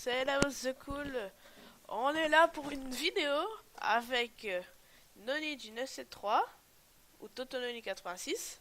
c'est la hausse The Cool. On est là pour une vidéo avec Noni du 973 ou Totononi 86.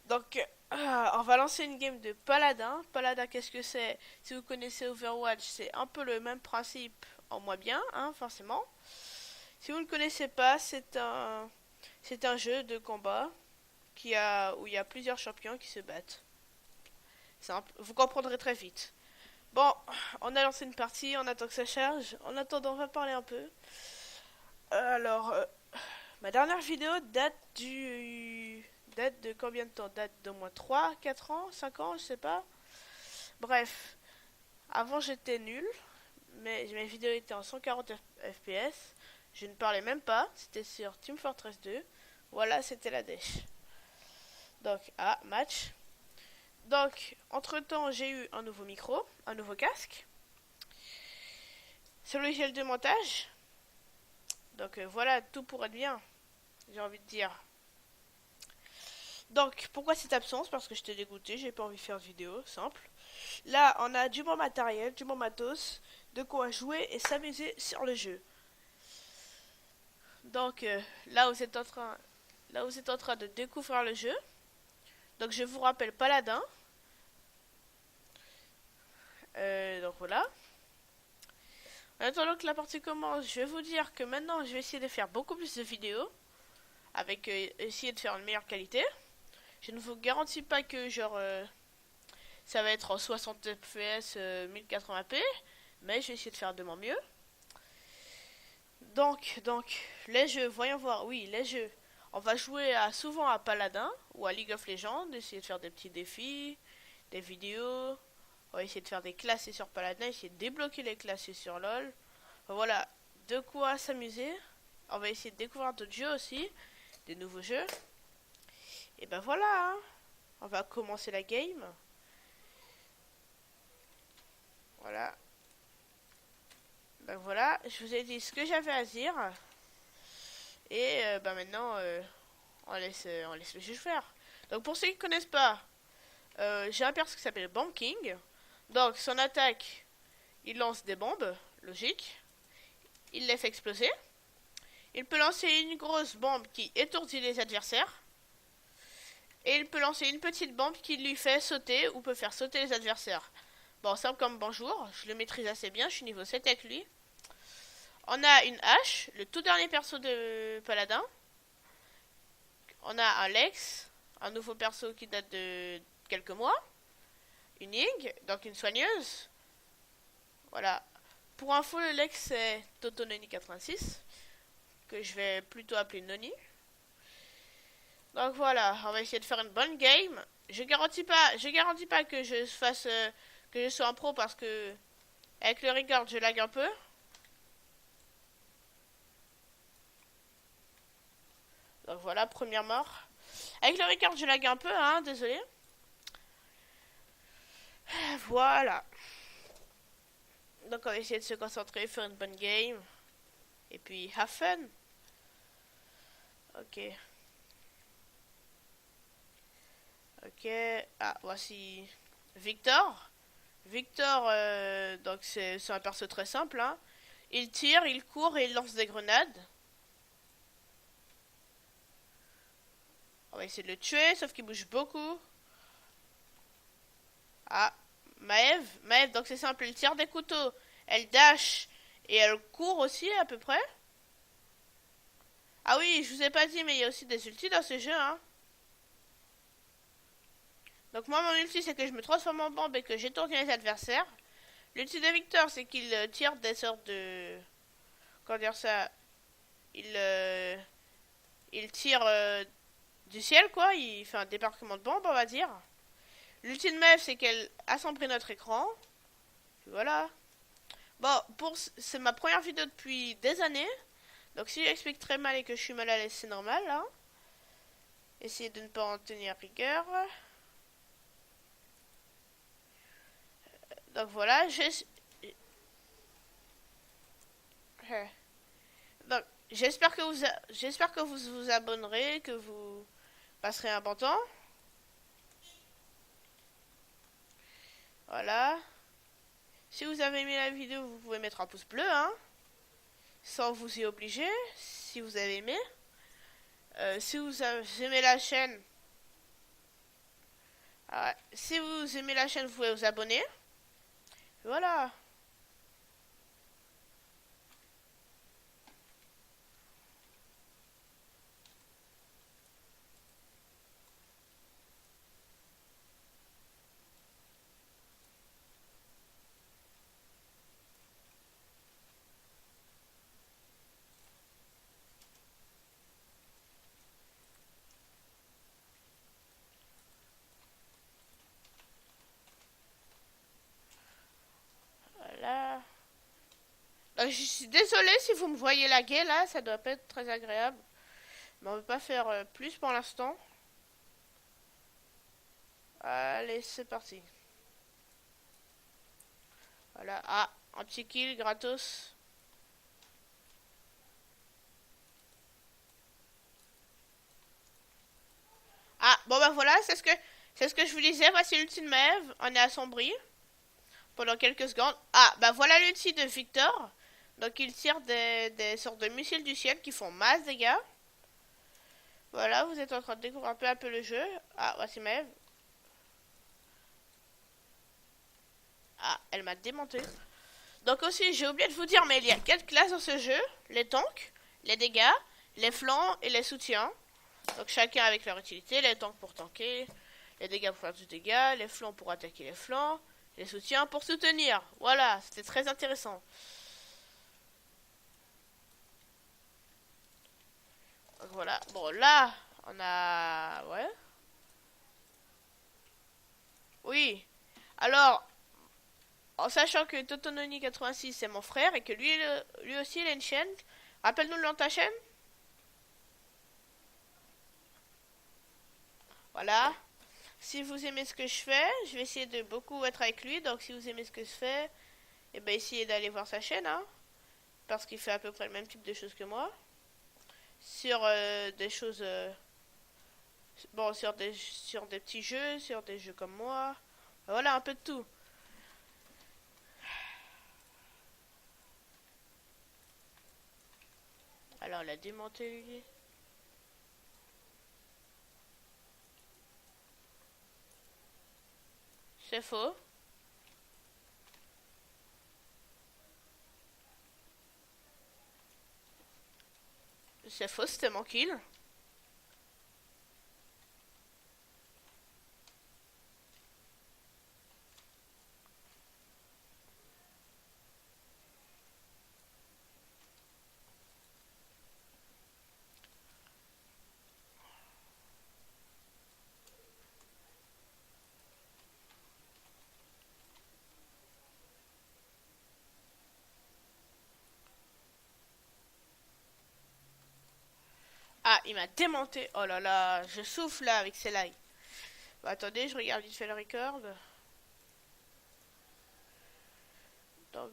Donc, on va lancer une game de Paladin. Paladin, qu'est-ce que c'est? Si vous connaissez Overwatch, c'est un peu le même principe en moins bien, hein, forcément. Si vous ne connaissez pas, c'est un jeu de combat où il y a plusieurs champions qui se battent. Simple, vous comprendrez très vite. Bon, on a lancé une partie, on attend que ça charge. En attendant, on va parler un peu. Alors, ma dernière vidéo date de combien de temps? Date d'au moins 3, 4 ans, 5 ans, je sais pas. Bref, avant j'étais nul, mais mes vidéos étaient en 140 fps. Je ne parlais même pas, c'était sur Team Fortress 2. Voilà, c'était la dèche. Donc, match. Donc, entre-temps, j'ai eu un nouveau micro, un nouveau casque. Ce logiciel de montage. Donc voilà, tout pour être bien, j'ai envie de dire. Donc, pourquoi cette absence? Parce que j'étais dégoûté, j'ai pas envie de faire de vidéo, simple. Là, on a du bon matériel, du bon matos, de quoi jouer et s'amuser sur le jeu. Donc, là vous êtes en train de découvrir le jeu. Donc, je vous rappelle Paladin. Donc voilà. En attendant que la partie commence, je vais vous dire que maintenant, je vais essayer de faire beaucoup plus de vidéos. Avec essayer de faire une meilleure qualité. Je ne vous garantis pas que ça va être en 60 fps 1080p, mais je vais essayer de faire de mon mieux. Donc, les jeux, voyons voir, oui, les jeux. On va jouer souvent à Paladin ou à League of Legends, essayer de faire des petits défis, des vidéos. On va essayer de faire des classés sur Paladin, essayer de débloquer les classés sur LoL. Enfin, voilà, de quoi s'amuser. On va essayer de découvrir d'autres jeux aussi, des nouveaux jeux. Et ben voilà, hein. On va commencer la game. Voilà. Ben voilà, je vous ai dit ce que j'avais à dire. Et ben maintenant, on laisse le jeu faire. Donc pour ceux qui ne connaissent pas, j'ai un perso qui s'appelle Bomb King. Donc son attaque, il lance des bombes, logique. Il les fait exploser. Il peut lancer une grosse bombe qui étourdit les adversaires. Et il peut lancer une petite bombe qui lui fait sauter ou peut faire sauter les adversaires. Bon, simple comme bonjour, je le maîtrise assez bien, je suis niveau 7 avec lui. On a une hache, le tout dernier perso de Paladin. On a un Lex, un nouveau perso qui date de quelques mois. Une Ying, donc une soigneuse. Voilà. Pour info, le Lex c'est Totononi86, que je vais plutôt appeler Noni. Donc voilà, on va essayer de faire une bonne game. Je garantis pas que je fasse que je sois un pro parce que avec le record je lag un peu. Donc voilà, première mort. Avec le record je lag un peu, hein, désolé. Voilà. Donc on va essayer de se concentrer, faire une bonne game. Et puis have fun. Ok. Ok. Voici Victor. Victor, donc c'est un perso très simple, hein. Il tire, il court et il lance des grenades. On va essayer de le tuer, sauf qu'il bouge beaucoup. Maëve, donc c'est simple, elle tire des couteaux, elle dash et elle court aussi à peu près. Ah oui, je vous ai pas dit, mais il y a aussi des ultis dans ce jeu, hein. Donc moi, mon ulti, c'est que je me transforme en bombe et que j'étourdis les adversaires. L'ulti de Victor, c'est qu'il tire des sortes de... Comment dire ça? Il, euh, il tire du ciel, quoi. Il fait un débarquement de bombe, on va dire. L'ulti de Maeve, c'est qu'elle assombrit notre écran. Puis voilà. Bon, c'est ma première vidéo depuis des années. Donc si j'explique très mal et que je suis mal à l'aise, c'est normal, hein. Essayez de ne pas en tenir rigueur. Donc voilà, donc j'espère que vous vous abonnerez, que vous passerez un bon temps. Voilà. Si vous avez aimé la vidéo, vous pouvez mettre un pouce bleu, hein, sans vous y obliger, si vous avez aimé. Si vous aimez la chaîne, si vous aimez la chaîne, vous pouvez vous abonner. Voilà. Voilà. Donc, je suis désolée si vous me voyez laguer là, ça doit pas être très agréable. Mais on ne peut pas faire plus pour l'instant. Allez, c'est parti. Voilà. Ah, un petit kill gratos. Ah, bon bah voilà, c'est ce que je vous disais. Voici l'ultime Maeve. On est assombri pendant quelques secondes. Ah, bah voilà l'ultime de Victor. Donc il tire des sortes de missiles du ciel qui font masse dégâts. Voilà, vous êtes en train de découvrir un peu le jeu. Ah, voici Maeve. Ah, elle m'a démonté. Donc aussi, j'ai oublié de vous dire, mais il y a 4 classes dans ce jeu. Les tanks, les dégâts, les flancs et les soutiens. Donc chacun avec leur utilité. Les tanks pour tanker, les dégâts pour faire du dégât, les flancs pour attaquer les flancs, les soutiens pour soutenir. Voilà, c'était très intéressant. Donc voilà, bon là, on a... Ouais. Oui. Alors, en sachant que Totononi86 c'est mon frère et que lui aussi il a une chaîne. Rappelle-nous le nom de ta chaîne. Voilà. Si vous aimez ce que je fais, je vais essayer de beaucoup être avec lui. Donc si vous aimez ce que je fais, eh ben essayez d'aller voir sa chaîne, hein, parce qu'il fait à peu près le même type de choses que moi. Sur des choses... bon, sur des petits jeux, sur des jeux comme moi. Voilà, un peu de tout. Alors, on l'a démonté, lui. C'est faux. C'est faux, c'était mon kill. Ah, il m'a démonté. Oh là là, je souffle là avec ces lives. Bah, attendez, je regarde vite fait le record. Donc,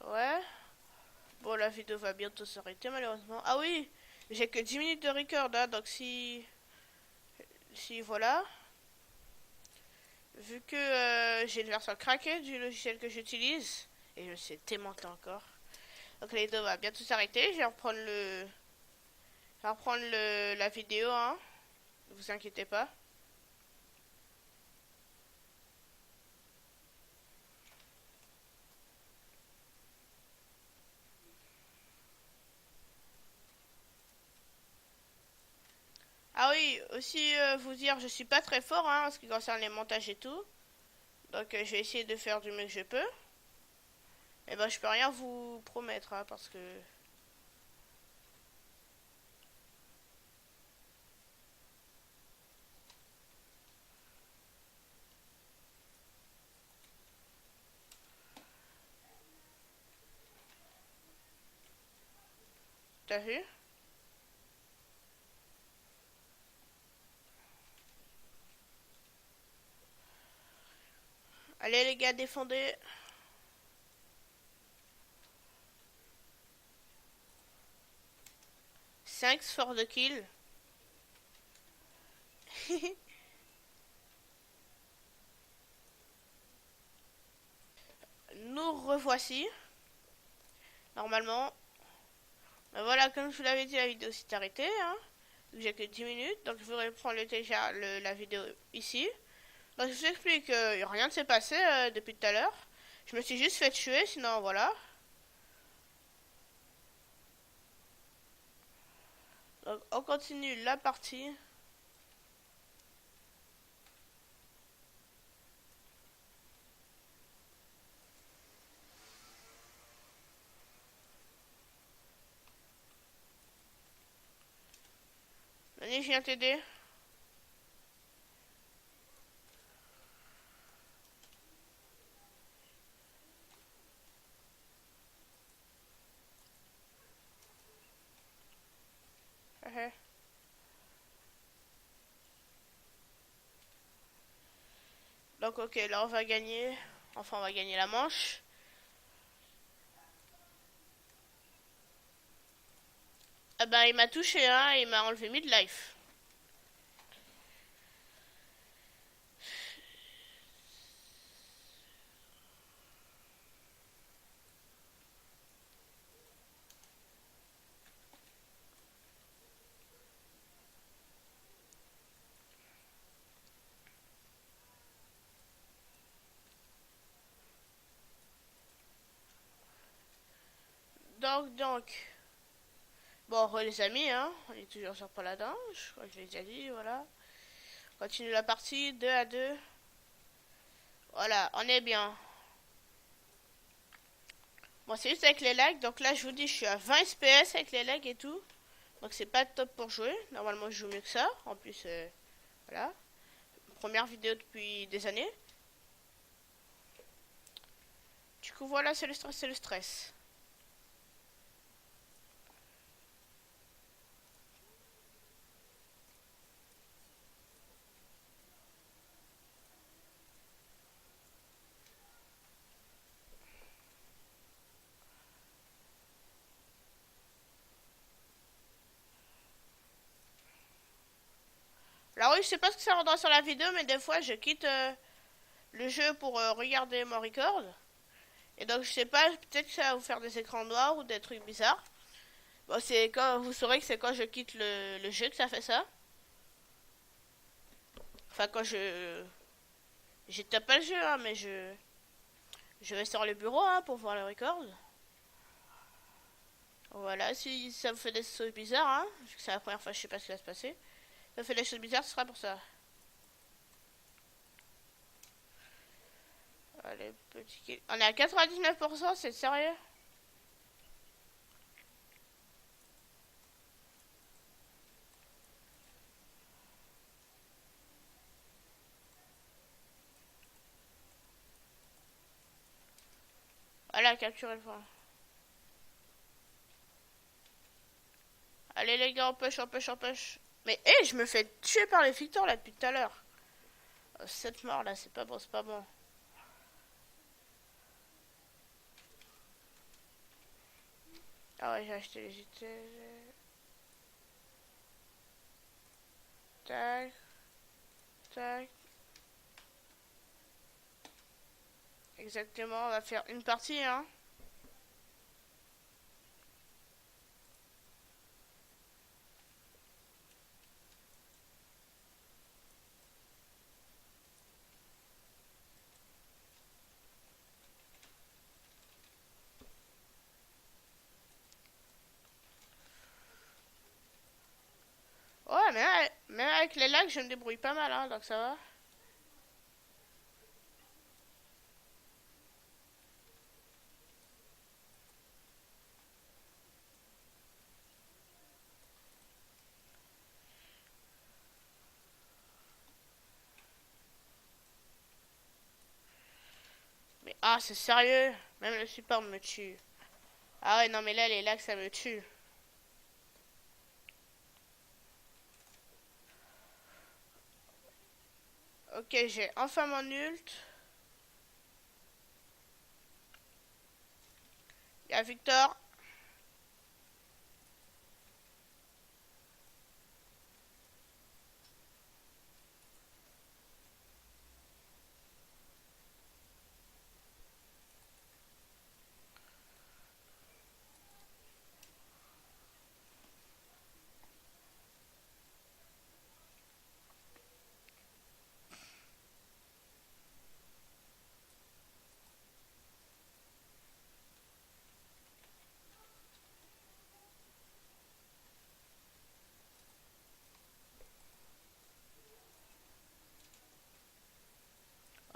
ouais. Bon, la vidéo va bientôt s'arrêter malheureusement. Ah oui, j'ai que 10 minutes de record, hein, donc si voilà. Vu que j'ai une version craquée du logiciel que j'utilise, et je me suis démonté encore. Donc la vidéo va bientôt s'arrêter, je vais reprendre la vidéo, hein. Ne vous inquiétez pas. Ah oui, aussi vous dire, je suis pas très fort, hein, en ce qui concerne les montages et tout. Donc je vais essayer de faire du mieux que je peux. Et ben je peux rien vous promettre, hein, parce que... T'as vu? Allez les gars, défendez. 5 for de kill. voici. Normalement. Ben voilà, comme je vous l'avais dit, la vidéo s'est arrêtée. Hein. J'ai que 10 minutes. Donc je vais reprendre la vidéo ici. Donc je vous explique que rien ne s'est passé depuis tout à l'heure. Je me suis juste fait tuer, sinon voilà. Donc on continue la partie. Venez, je viens t'aider. Donc ok, là on va gagner. Enfin on va gagner la manche. Ah ben il m'a touché hein, il m'a enlevé mid-life. Donc. Bon, les amis, hein, on est toujours sur Paladin, je crois que je l'ai déjà dit, voilà. Continue la partie, 2 à 2. Voilà, on est bien. Bon, c'est juste avec les lags, donc là je vous dis, je suis à 20 FPS avec les lags et tout. Donc c'est pas top pour jouer, normalement je joue mieux que ça. En plus, voilà. Première vidéo depuis des années. Du coup, voilà, c'est le stress, c'est le stress. Alors oui, je sais pas ce que ça rendra sur la vidéo, mais des fois je quitte le jeu pour regarder mon record. Et donc je sais pas, peut-être que ça va vous faire des écrans noirs ou des trucs bizarres. Bon, c'est quand vous saurez que c'est quand je quitte le jeu que ça fait ça. Enfin, quand je tape pas le jeu, hein, mais je vais sur le bureau hein, pour voir le record. Voilà, si ça vous fait des choses bizarres, hein, parce que c'est la première fois, je sais pas ce qui va se passer. Ça fait des choses bizarres, ce sera pour ça. Allez, petit. On est à 99%, c'est sérieux? Voilà, capturez le point. Allez les gars, on push, on push, on push. Mais hé, je me fais tuer par les Victor là depuis tout à l'heure. Oh, cette mort là, c'est pas bon, c'est pas bon. Ah ouais, j'ai acheté les JT. Tac, tac. Exactement, on va faire une partie, hein. Ouais, mais même avec les lags, je me débrouille pas mal, hein, donc ça va. Mais ah, c'est sérieux. Même le support me tue. Ah ouais, non, mais là, les lags, ça me tue. Ok, j'ai enfin mon ult. Il y a Victor.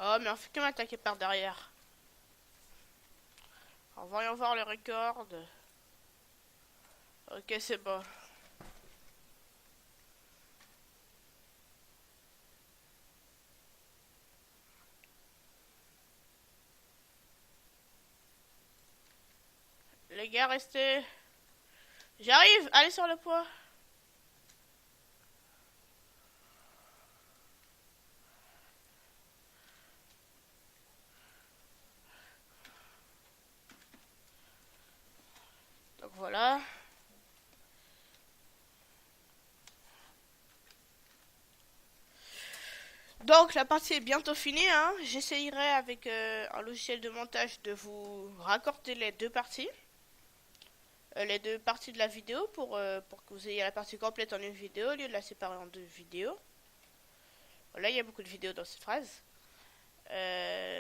Oh, mais on fait que m'attaquer par derrière. Alors, voyons voir le record. Ok, c'est bon. Les gars, restez. J'arrive, allez sur le poids. Donc voilà. Donc la partie est bientôt finie, hein. J'essayerai avec un logiciel de montage de vous raccorder les deux parties. Les deux parties de la vidéo pour que vous ayez la partie complète en une vidéo au lieu de la séparer en deux vidéos. Là, il y a beaucoup de vidéos dans cette phrase.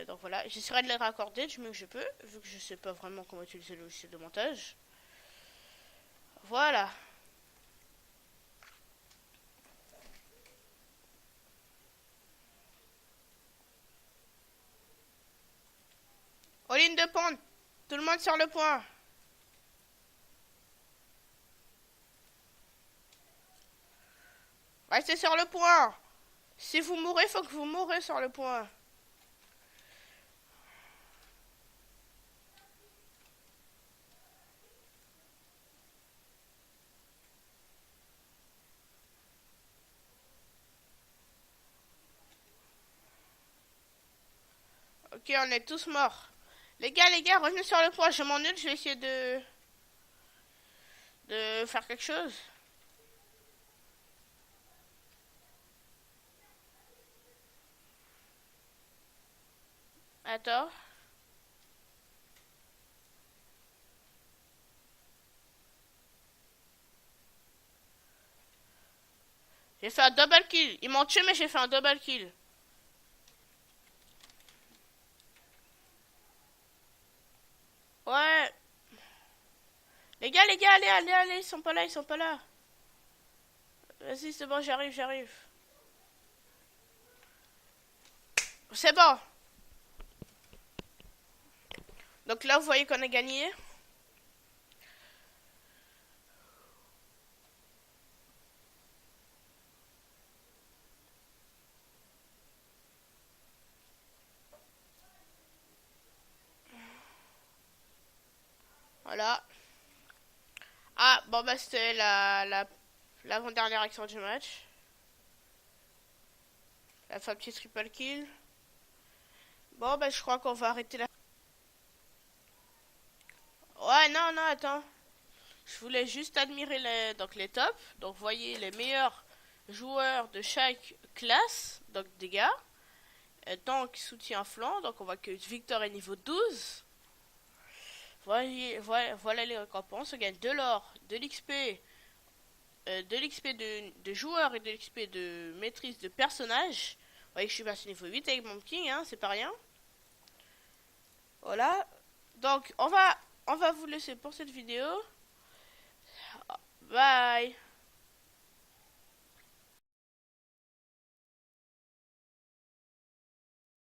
Donc voilà, j'essaierai de les raccorder du mieux que je peux, vu que je sais pas vraiment comment utiliser le logiciel de montage. Voilà. Aux lignes de pente, tout le monde sur le point. Restez sur le point. Si vous mourrez, faut que vous mourrez sur le point. Ok, on est tous morts. Les gars, revenez sur le point. Je m'ennuie, je vais essayer de faire quelque chose. Attends. J'ai fait un double kill. Ils m'ont tué, mais j'ai fait un double kill. Ouais. Les gars, allez, ils sont pas là, ils sont pas là. Vas-y, c'est bon, j'arrive. C'est bon. Donc là, vous voyez qu'on a gagné. Voilà. Ah, bon, bah, c'était l'avant-dernière action du match. La fin petit triple kill. Bon, bah, je crois qu'on va arrêter là. Ouais, non, attends. Je voulais juste admirer les tops. Donc, vous voyez les meilleurs joueurs de chaque classe. Donc, dégâts. Tank, soutien, flanc. Donc, on voit que Victor est niveau 12. Voilà les récompenses. On gagne de l'or, de l'XP, de l'XP de joueurs et de l'XP de maîtrise de personnages. Vous voyez que je suis passé niveau 8 avec mon king, hein, c'est pas rien. Voilà. Donc, on va vous laisser pour cette vidéo. Bye.